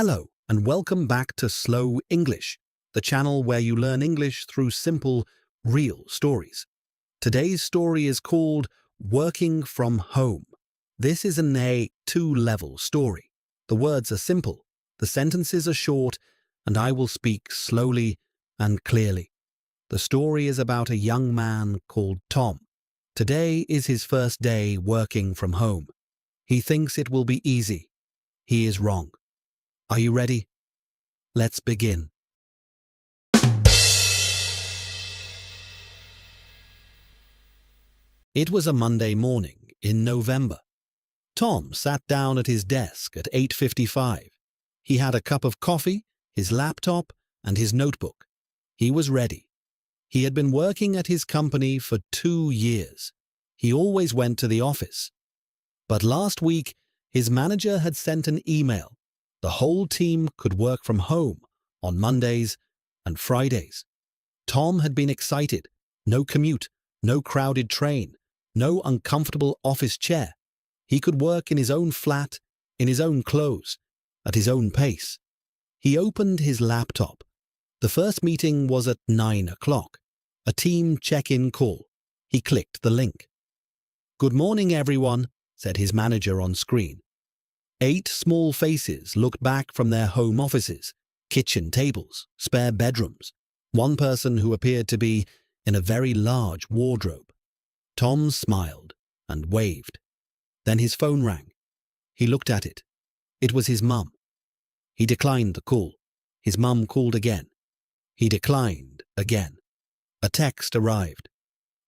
Hello, and welcome back to Slow English, the channel where you learn English through simple, real stories. Today's story is called Working from Home. This is an A2-level story. The words are simple, the sentences are short, and I will speak slowly and clearly. The story is about a young man called Tom. Today is his first day working from home. He thinks it will be easy. He is wrong. Are you ready? Let's begin. It was a Monday morning in November. Tom sat down at his desk at 8:55. He had a cup of coffee, his laptop, and his notebook. He was ready. He had been working at his company for 2 years. He always went to the office. But last week, his manager had sent an email. The whole team could work from home on Mondays and Fridays. Tom had been excited. No commute, no crowded train, no uncomfortable office chair. He could work in his own flat, in his own clothes, at his own pace. He opened his laptop. The first meeting was at 9 o'clock, a team check-in call. He clicked the link. "Good morning, everyone," said his manager on screen. 8 small faces looked back from their home offices, kitchen tables, spare bedrooms. One person who appeared to be in a very large wardrobe. Tom smiled and waved. Then his phone rang. He looked at it. It was his mum. He declined the call. His mum called again. He declined again. A text arrived.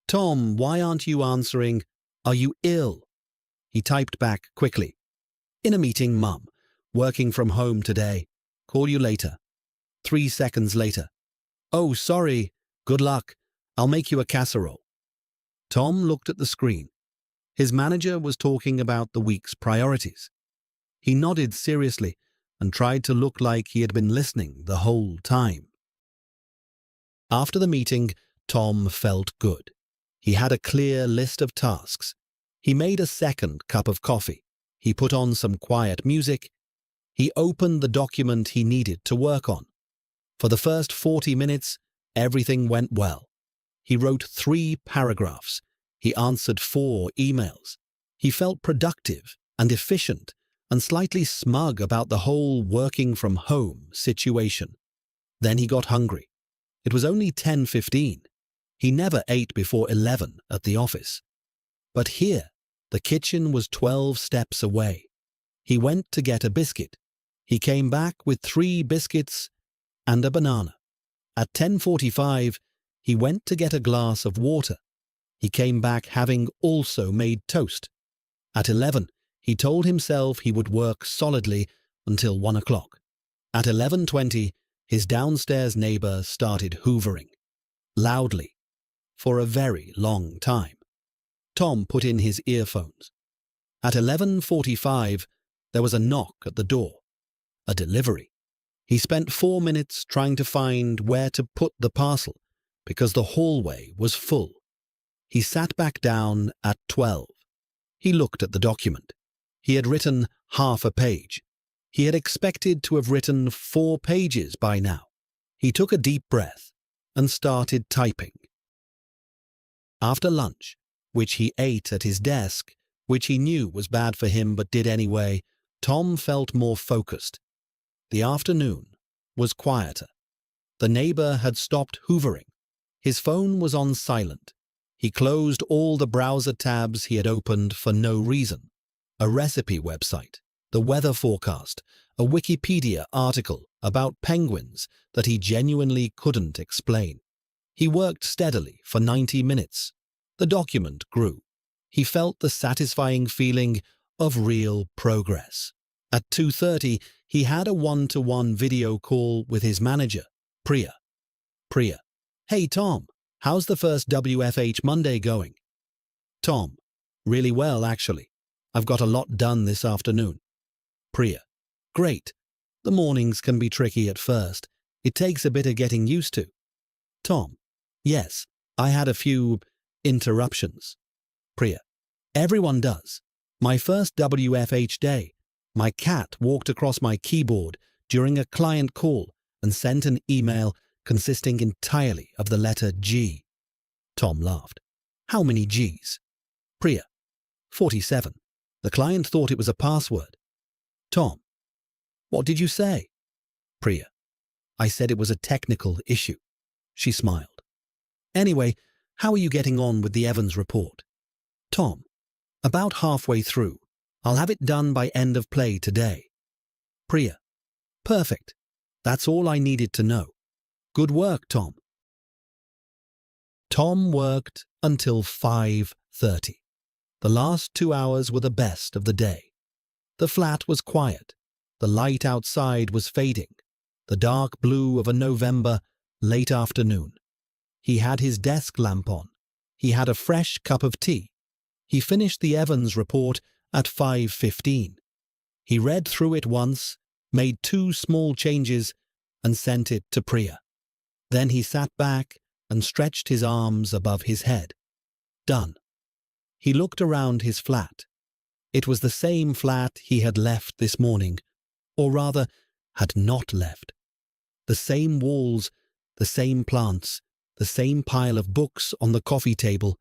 "Tom, why aren't you answering? Are you ill?" He typed back quickly. "In a meeting, Mum. Working from home today. Call you later." 3 seconds later. "Oh, sorry. Good luck. I'll make you a casserole." Tom looked at the screen. His manager was talking about the week's priorities. He nodded seriously and tried to look like he had been listening the whole time. After the meeting, Tom felt good. He had a clear list of tasks. He made a second cup of coffee. He put on some quiet music. He opened the document he needed to work on. For the first 40 minutes, everything went well. He wrote 3 paragraphs. He answered 4 emails. He felt productive and efficient and slightly smug about the whole working from home situation. Then he got hungry. It was only 10:15. He never ate before 11 at the office. But here, the kitchen was 12 steps away. He went to get a biscuit. He came back with 3 biscuits and a banana. At 10:45, he went to get a glass of water. He came back having also made toast. At 11, he told himself he would work solidly until 1 o'clock. At 11:20, his downstairs neighbor started hoovering. Loudly. For a very long time. Tom put in his earphones. At 11:45, there was a knock at the door. A delivery. He spent 4 minutes trying to find where to put the parcel because the hallway was full. He sat back down at 12. He looked at the document. He had written half a page. He had expected to have written 4 pages by now. He took a deep breath and started typing. After lunch, which he ate at his desk, which he knew was bad for him but did anyway, Tom felt more focused. The afternoon was quieter. The neighbor had stopped hoovering. His phone was on silent. He closed all the browser tabs he had opened for no reason. A recipe website, the weather forecast, a Wikipedia article about penguins that he genuinely couldn't explain. He worked steadily for 90 minutes. The document grew. He felt the satisfying feeling of real progress. At 2:30, he had a one-to-one video call with his manager, Priya. Priya. "Hey, Tom, how's the first WFH Monday going?" Tom. "Really well, actually. I've got a lot done this afternoon." Priya. "Great. The mornings can be tricky at first. It takes a bit of getting used to." Tom. "Yes, I had a few interruptions." Priya. "Everyone does. My first WFH day. My cat walked across my keyboard during a client call and sent an email consisting entirely of the letter G. Tom laughed. How many G's? Priya. 47. The client thought it was a password. Tom. What did you say? Priya. I said it was a technical issue. She smiled. Anyway, how are you getting on with the Evans report? Tom. About halfway through. I'll have it done by end of play today. Priya. Perfect. That's all I needed to know. Good work, Tom. Tom worked until 5:30. The last 2 hours were the best of the day. The flat was quiet. The light outside was fading, the dark blue of a November late afternoon. He had his desk lamp on. He had a fresh cup of tea. He finished the Evans report at 5:15. He read through it once, made 2 small changes, and sent it to Priya. Then he sat back and stretched his arms above his head. Done. He looked around his flat. It was the same flat he had left this morning, or rather, had not left. The same walls, the same plants, the same pile of books on the coffee table,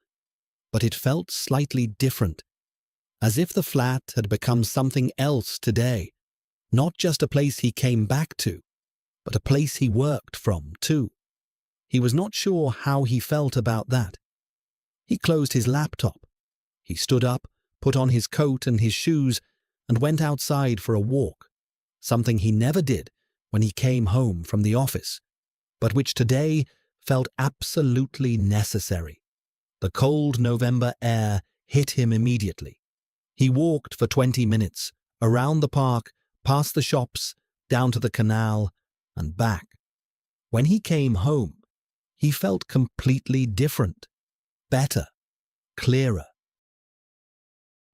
but it felt slightly different, as if the flat had become something else today, not just a place he came back to, but a place he worked from too. He was not sure how he felt about that. He closed his laptop. He stood up, put on his coat and his shoes, and went outside for a walk, something he never did when he came home from the office, but which today felt absolutely necessary. The cold November air hit him immediately. He walked for 20 minutes, around the park, past the shops, down to the canal, and back. When he came home, he felt completely different, better, clearer.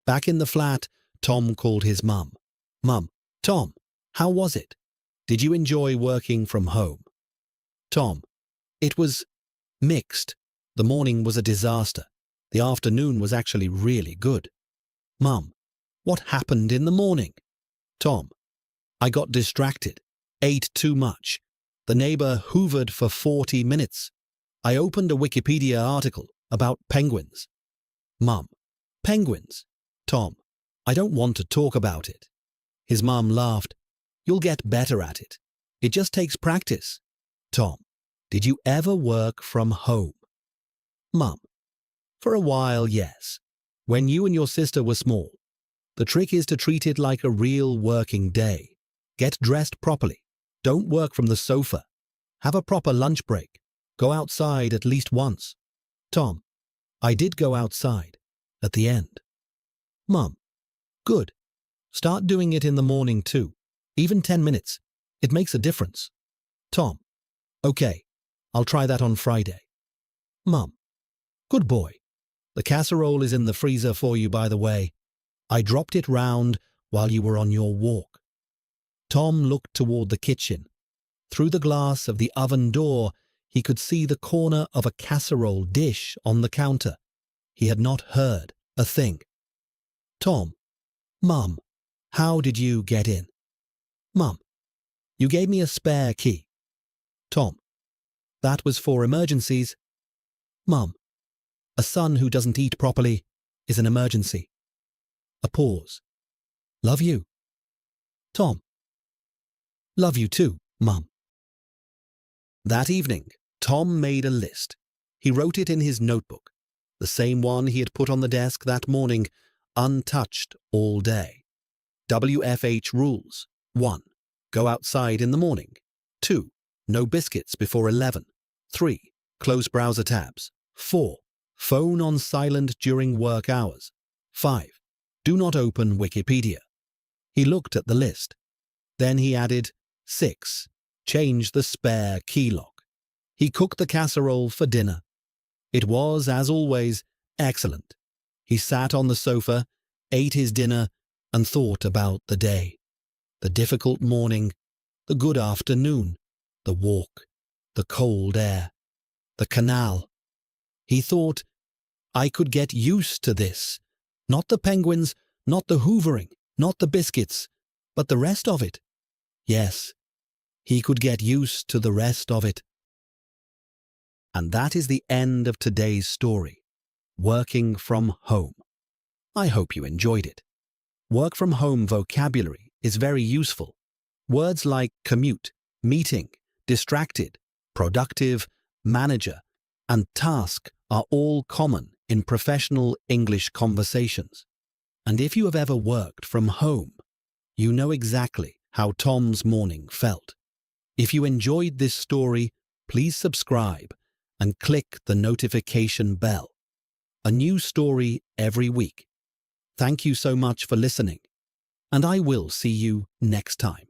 Back in the flat, Tom called his mum. Mum, Tom, how was it? Did you enjoy working from home? Tom, it was mixed. The morning was a disaster. The afternoon was actually really good. Mum, what happened in the morning? Tom, I got distracted, ate too much. The neighbor hoovered for 40 minutes. I opened a Wikipedia article about penguins. Mum, penguins? Tom, I don't want to talk about it. His mum laughed. You'll get better at it. It just takes practice. Tom, did you ever work from home? Mum, for a while, yes. When you and your sister were small. The trick is to treat it like a real working day. Get dressed properly. Don't work from the sofa. Have a proper lunch break. Go outside at least once. Tom, I did go outside. At the end. Mum, good. Start doing it in the morning too. Even 10 minutes. It makes a difference. Tom, okay. I'll try that on Friday. Mum, good boy. The casserole is in the freezer for you, by the way. I dropped it round while you were on your walk. Tom looked toward the kitchen. Through the glass of the oven door, he could see the corner of a casserole dish on the counter. He had not heard a thing. Tom, Mum, how did you get in? Mum, you gave me a spare key. Tom, that was for emergencies. Mum, a son who doesn't eat properly is an emergency. A pause. Love you. Tom, love you too, Mum. That evening, Tom made a list. He wrote it in his notebook, the same one he had put on the desk that morning, untouched all day. WFH rules. 1. Go outside in the morning. 2. No biscuits before 11. 3. Close browser tabs. 4. Phone on silent during work hours. 5. Do not open Wikipedia. He looked at the list. Then he added 6. Change the spare key lock. He cooked the casserole for dinner. It was, as always, excellent. He sat on the sofa, ate his dinner, and thought about the day. The difficult morning, the good afternoon, the walk, the cold air, the canal. He thought, I could get used to this. Not the penguins, not the hoovering, not the biscuits, but the rest of it. Yes, he could get used to the rest of it. And that is the end of today's story, Working from Home. I hope you enjoyed it. Work from home vocabulary is very useful. Words like commute, meeting, distracted, productive, manager, and task are all common in professional English conversations. And if you have ever worked from home, you know exactly how Tom's morning felt. If you enjoyed this story, please subscribe and click the notification bell. A new story every week. Thank you so much for listening, and I will see you next time.